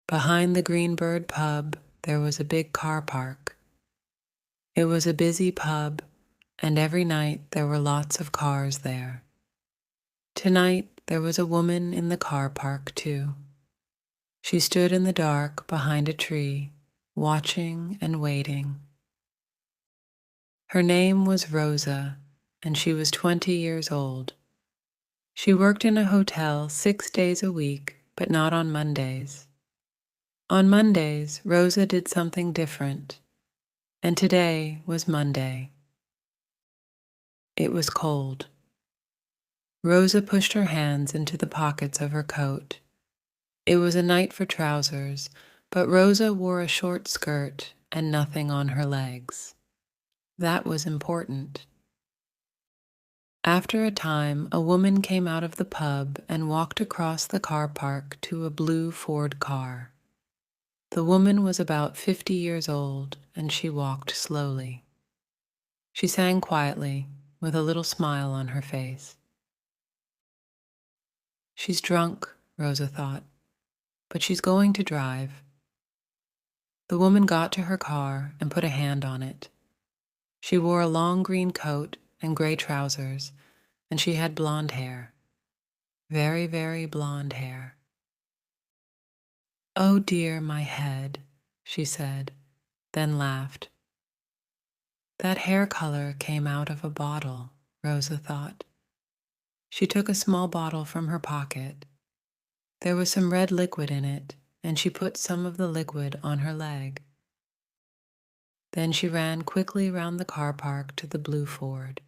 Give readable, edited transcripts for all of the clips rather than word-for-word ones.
Behind the Greenbird pub, there was a big car park. It was a busy pub, and every night there were lots of cars there. Tonight, there was a woman in the car park, too. She stood in the dark behind a tree, watching and waiting. Her name was Rosa, and she was 20 years old. She worked in a hotel 6 days a week, but not on Mondays. On Mondays, Rosa did something different, and today was Monday. It was cold. Rosa pushed her hands into the pockets of her coat. It was a night for trousers, but Rosa wore a short skirt and nothing on her legs. That was important. After a time, a woman came out of the pub and walked across the car park to a blue Ford car. The woman was about 50 years old, and she walked slowly. She sang quietly, with a little smile on her face. She's drunk, Rosa thought, but she's going to drive. The woman got to her car and put a hand on it. She wore a long green coat and gray trousers, and she had blonde hair. Very, very blonde hair. "Oh dear, my head," she said, then laughed. That hair color came out of a bottle, Rosa thought. She took a small bottle from her pocket. There was some red liquid in it, and she put some of the liquid on her leg. Then she ran quickly round the car park to the blue Ford.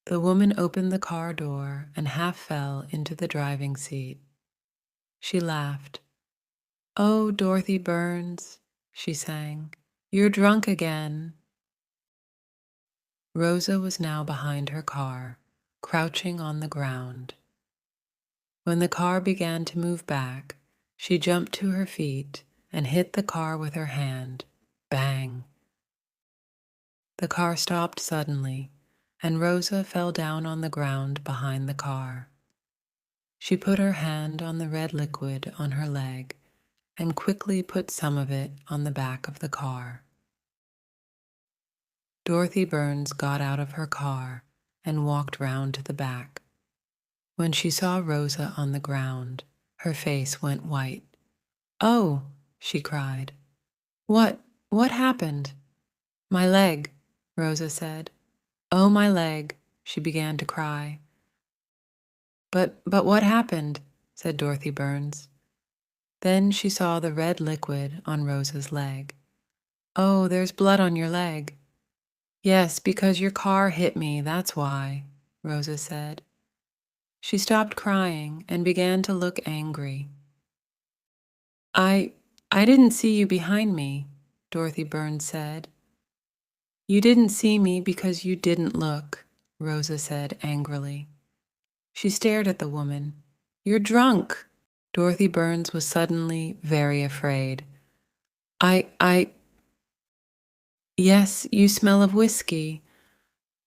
The woman opened the car door and half fell into the driving seat. She laughed. "Oh, Dorothy Burns," she sang, "you're drunk again." Rosa was now behind her car, crouching on the ground. When the car began to move back, she jumped to her feet and hit the car with her hand. Bang! The car stopped suddenly, and Rosa fell down on the ground behind the car. She put her hand on the red liquid on her leg and quickly put some of it on the back of the car. Dorothy Burns got out of her car and walked round to the back. When she saw Rosa on the ground, her face went white. "Oh," she cried. What happened?" "My leg," Rosa said. "Oh, my leg," she began to cry. But what happened?" said Dorothy Burns. Then she saw the red liquid on Rosa's leg. "Oh, there's blood on your leg." "Yes, because your car hit me, that's why," Rosa said. She stopped crying and began to look angry. I didn't see you behind me," Dorothy Burns said. "You didn't see me because you didn't look," Rosa said angrily. She stared at the woman. "You're drunk!" Dorothy Burns was suddenly very afraid. I... Yes, you smell of whiskey.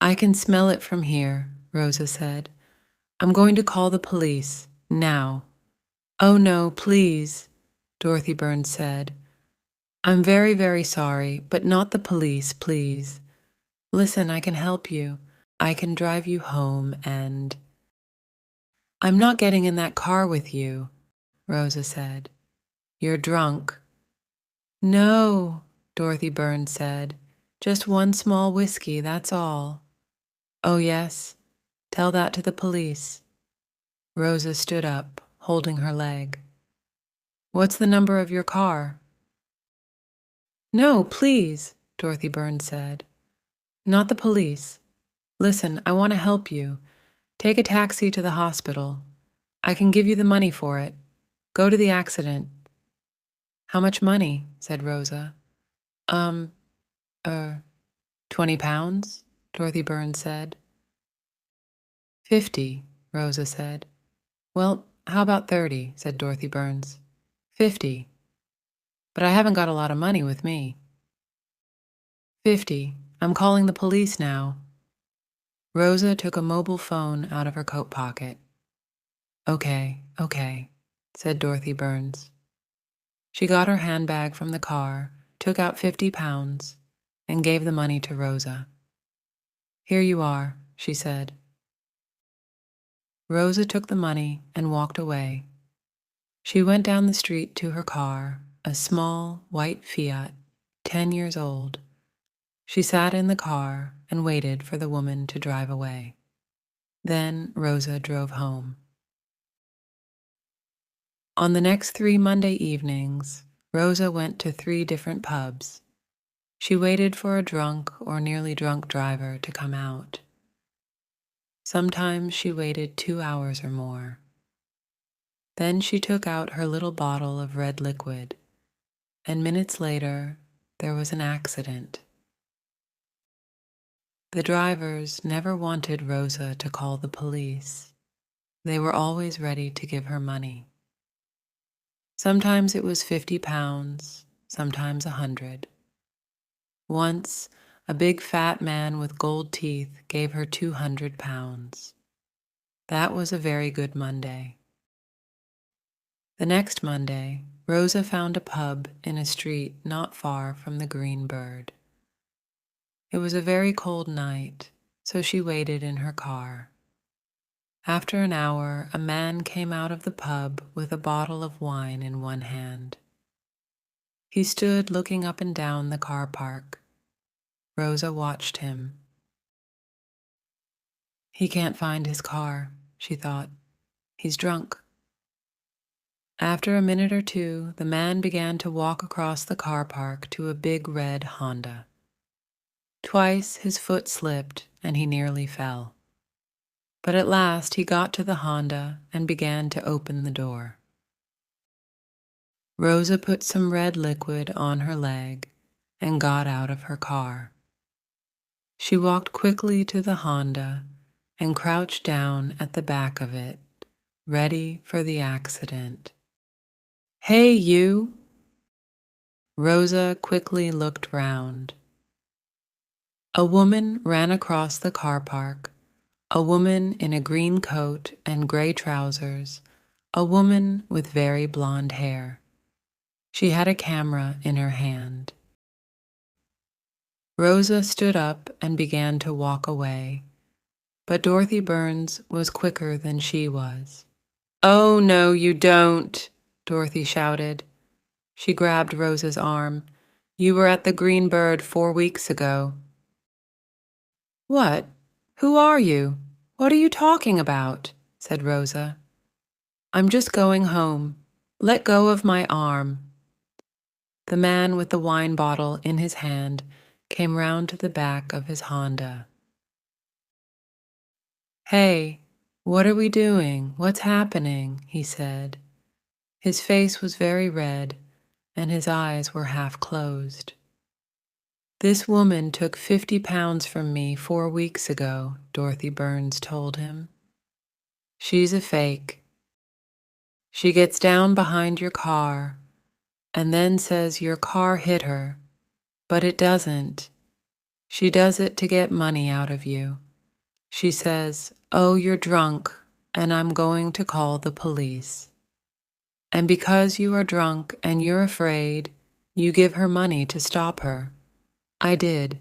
I can smell it from here," Rosa said. "I'm going to call the police, now." "Oh no, please," Dorothy Burns said. "I'm very, very sorry, but not the police, please. Listen, I can help you. I can drive you home and—" "I'm not getting in that car with you," Rosa said. "You're drunk." "No," Dorothy Burns said. "Just one small whiskey, that's all." "Oh, yes? Tell that to the police." Rosa stood up, holding her leg. "What's the number of your car?" "No, please," Dorothy Burns said. "Not the police. Listen, I want to help you. Take a taxi to the hospital. I can give you the money for it. Go to the accident." "How much money?" said Rosa. Um, 20 pounds, Dorothy Burns said. 50, Rosa said. "Well, how about 30, said Dorothy Burns. 50. But I haven't got a lot of money with me. 50. I'm calling the police now. Rosa took a mobile phone out of her coat pocket. Okay, said Dorothy Burns. She got her handbag from the car, took out 50 pounds, and gave the money to Rosa. "Here you are," she said. Rosa took the money and walked away. She went down the street to her car, a small white Fiat, 10 years old. She sat in the car and waited for the woman to drive away. Then Rosa drove home. On the next 3 Monday evenings, Rosa went to 3 different pubs. She waited for a drunk or nearly drunk driver to come out. Sometimes she waited 2 hours or more. Then she took out her little bottle of red liquid, and minutes later, there was an accident. The drivers never wanted Rosa to call the police. They were always ready to give her money. Sometimes it was 50 pounds, sometimes 100. Once, a big fat man with gold teeth gave her 200 pounds. That was a very good Monday. The next Monday, Rosa found a pub in a street not far from the Green Bird. It was a very cold night, so she waited in her car. After an hour, a man came out of the pub with a bottle of wine in one hand. He stood looking up and down the car park. Rosa watched him. "He can't find his car," she thought. "He's drunk." After a minute or two, the man began to walk across the car park to a big red Honda. Twice his foot slipped and he nearly fell. But at last he got to the Honda and began to open the door. Rosa put some red liquid on her leg and got out of her car. She walked quickly to the Honda and crouched down at the back of it, ready for the accident. "Hey, you!" Rosa quickly looked round. A woman ran across the car park, a woman in a green coat and gray trousers, a woman with very blonde hair. She had a camera in her hand. Rosa stood up and began to walk away, but Dorothy Burns was quicker than she was. "Oh, no, you don't," Dorothy shouted. She grabbed Rosa's arm. "You were at the Green Bird 4 weeks ago." "What? Who are you? What are you talking about?" said Rosa. "I'm just going home. Let go of my arm." The man with the wine bottle in his hand came round to the back of his Honda. "Hey, what are we doing? What's happening?" he said. His face was very red, and his eyes were half closed. "This woman took 50 pounds from me 4 weeks ago," Dorothy Burns told him. "She's a fake. She gets down behind your car and then says your car hit her, but it doesn't. She does it to get money out of you. She says, 'Oh, you're drunk, and I'm going to call the police.' And because you are drunk and you're afraid, you give her money to stop her. I did."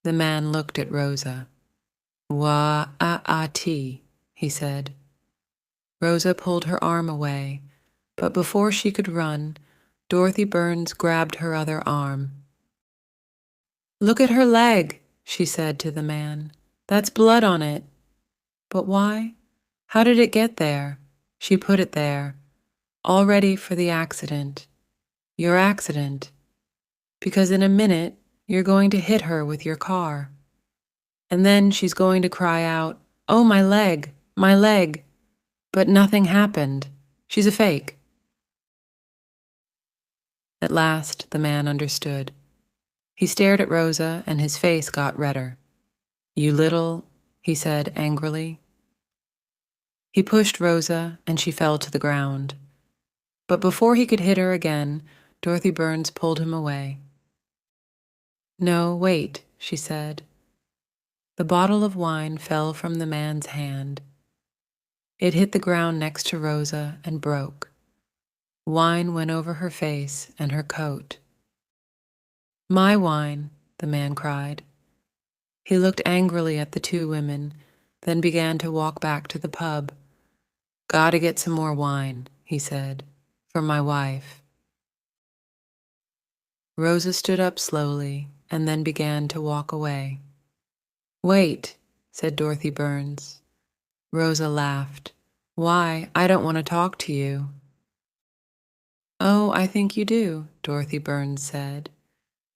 The man looked at Rosa. "Wa-a-a-ti," he said. Rosa pulled her arm away, but before she could run, Dorothy Burns grabbed her other arm. "Look at her leg," she said to the man. "That's blood on it." "But why? How did it get there?" "She put it there, all ready for the accident. Your accident. Because in a minute, you're going to hit her with your car. And then she's going to cry out, 'Oh, my leg, my leg.' But nothing happened. She's a fake." At last, the man understood. He stared at Rosa, and his face got redder. "You little," he said angrily. He pushed Rosa, and she fell to the ground. But before he could hit her again, Dorothy Burns pulled him away. "No, wait," she said. The bottle of wine fell from the man's hand. It hit the ground next to Rosa and broke. Wine went over her face and her coat. "My wine," the man cried. He looked angrily at the two women, then began to walk back to the pub. "Gotta get some more wine," he said, "for my wife." Rosa stood up slowly and then began to walk away. "Wait," said Dorothy Burns. Rosa laughed. "Why, I don't want to talk to you." "Oh, I think you do," Dorothy Burns said.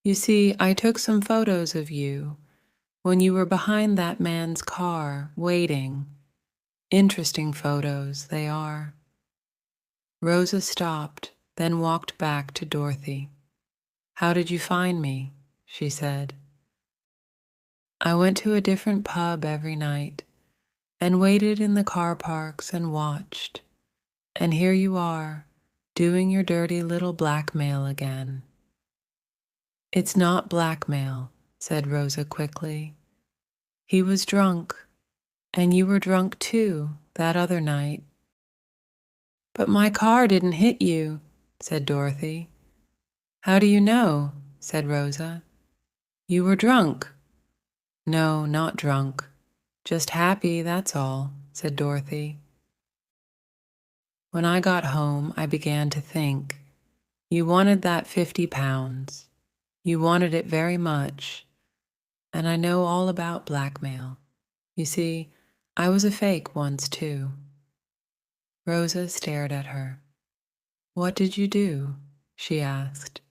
"You see, I took some photos of you when you were behind that man's car, waiting. Interesting photos, they are." Rosa stopped, then walked back to Dorothy. "How did you find me?" she said. "I went to a different pub every night and waited in the car parks and watched. And here you are, doing your dirty little blackmail again." "It's not blackmail," said Rosa quickly. "He was drunk, and you were drunk too that other night." "But my car didn't hit you," said Dorothy. "How do you know?" said Rosa. "You were drunk." "No, not drunk. Just happy, that's all," said Dorothy. "When I got home, I began to think. You wanted that 50 pounds. You wanted it very much. And I know all about blackmail. You see, I was a fake once, too." Rosa stared at her. "What did you do?" she asked.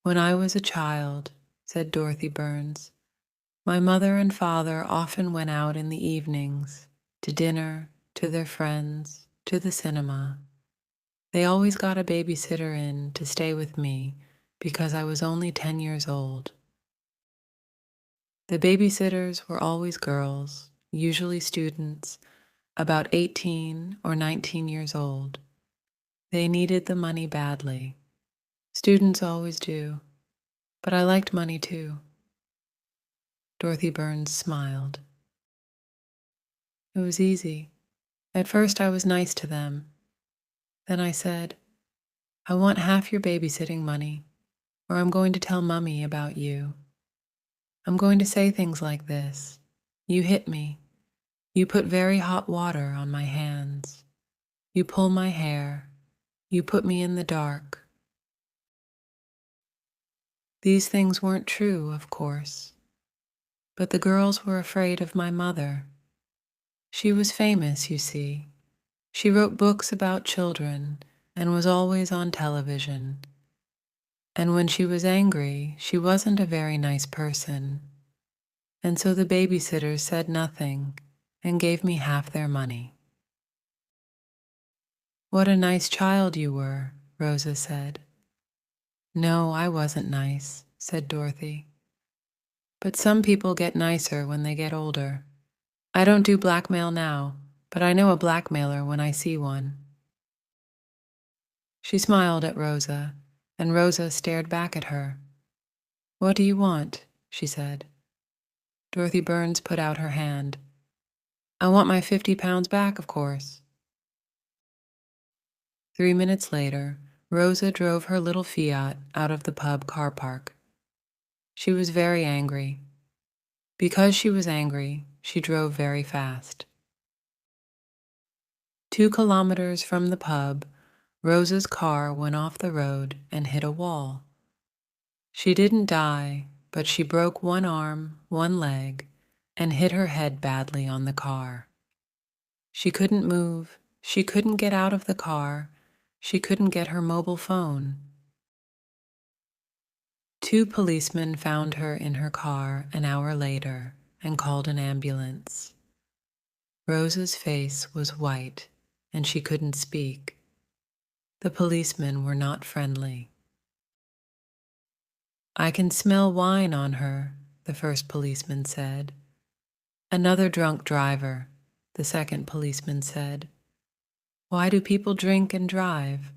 "When I was a child," said Dorothy Burns, "my mother and father often went out in the evenings, to dinner, to their friends, to the cinema. They always got a babysitter in to stay with me because I was only 10 years old. The babysitters were always girls, usually students, about 18 or 19 years old. They needed the money badly. Students always do, but I liked money too." Dorothy Burns smiled. "It was easy. At first I was nice to them. Then I said, 'I want half your babysitting money, or I'm going to tell Mummy about you. I'm going to say things like this. You hit me. You put very hot water on my hands. You pull my hair. You put me in the dark.' These things weren't true, of course, but the girls were afraid of my mother. She was famous, you see. She wrote books about children and was always on television. And when she was angry, she wasn't a very nice person. And so the babysitters said nothing and gave me half their money." "What a nice child you were," Rosa said. "No, I wasn't nice," said Dorothy. "But some people get nicer when they get older. I don't do blackmail now, but I know a blackmailer when I see one." She smiled at Rosa, and Rosa stared back at her. "What do you want?" she said. Dorothy Burns put out her hand. "I want my 50 pounds back, of course." 3 minutes later, Rosa drove her little Fiat out of the pub car park. She was very angry. Because she was angry, she drove very fast. 2 kilometers from the pub, Rosa's car went off the road and hit a wall. She didn't die, but she broke one arm, one leg, and hit her head badly on the car. She couldn't move, she couldn't get out of the car, she couldn't get her mobile phone. 2 policemen found her in her car an hour later and called an ambulance. Rosa's face was white, and she couldn't speak. The policemen were not friendly. "I can smell wine on her," the first policeman said. "Another drunk driver," the second policeman said. "Why do people drink and drive?